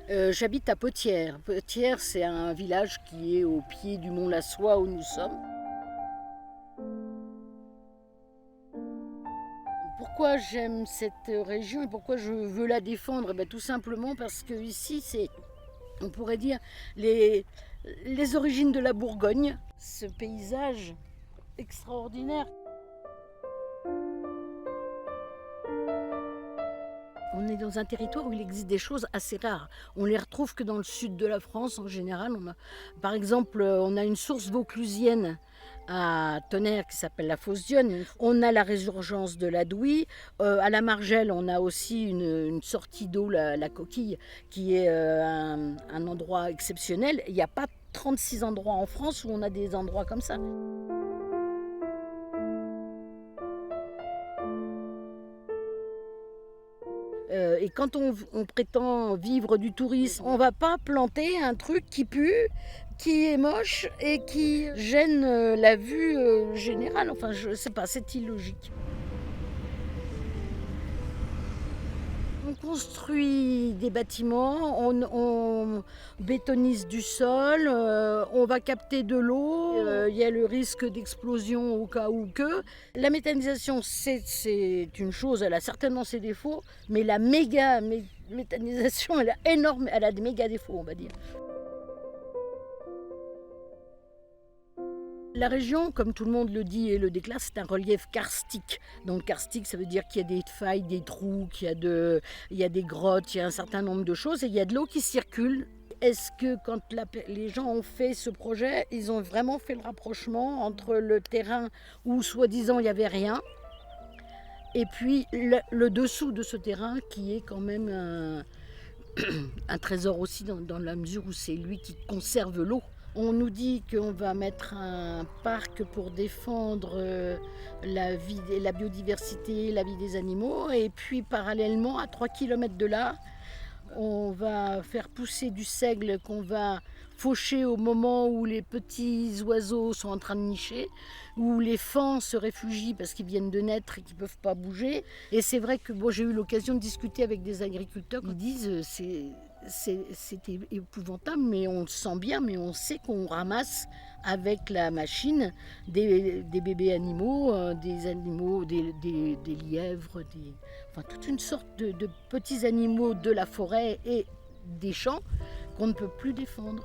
J'habite à Potières. Potières, c'est un village qui est au pied du mont Lassois où nous sommes. Pourquoi j'aime cette région et pourquoi je veux la défendre? Tout simplement parce que ici, c'est, on pourrait dire, les origines de la Bourgogne. Ce paysage extraordinaire. On est dans un territoire où il existe des choses assez rares. On les retrouve que dans le sud de la France en général. Par exemple, on a une source vauclusienne à Tonnerre qui s'appelle la Fosse Dionne. On a la résurgence de la Douy. À la Margelle, on a aussi une sortie d'eau, la Coquille, qui est un endroit exceptionnel. Il n'y a pas 36 endroits en France où on a des endroits comme ça. Et quand on prétend vivre du tourisme, on ne va pas planter un truc qui pue, qui est moche et qui gêne la vue générale. Enfin, je ne sais pas, c'est illogique. On construit des bâtiments, on bétonise du sol, on va capter de l'eau, il y a le risque d'explosion au cas où que. La méthanisation, c'est une chose, elle a certainement ses défauts, mais la méthanisation, elle est énorme, elle a des méga défauts, on va dire. La région, comme tout le monde le dit et le déclare, c'est un relief karstique. Donc karstique, ça veut dire qu'il y a des failles, des trous, qu'il y a des grottes, il y a un certain nombre de choses et il y a de l'eau qui circule. Est-ce que quand les gens ont fait ce projet, ils ont vraiment fait le rapprochement entre le terrain où soi-disant il n'y avait rien et puis le dessous de ce terrain qui est quand même un trésor aussi dans la mesure où c'est lui qui conserve l'eau. On nous dit qu'on va mettre un parc pour défendre la biodiversité, la vie des animaux. Et puis parallèlement, à 3 km de là, on va faire pousser du seigle qu'on va faucher au moment où les petits oiseaux sont en train de nicher, où les faons se réfugient parce qu'ils viennent de naître et qu'ils ne peuvent pas bouger. Et c'est vrai que j'ai eu l'occasion de discuter avec des agriculteurs qui disent c'est épouvantable, mais on le sent bien, mais on sait qu'on ramasse avec la machine des bébés animaux, des lièvres, enfin toute une sorte de petits animaux de la forêt et des champs qu'on ne peut plus défendre.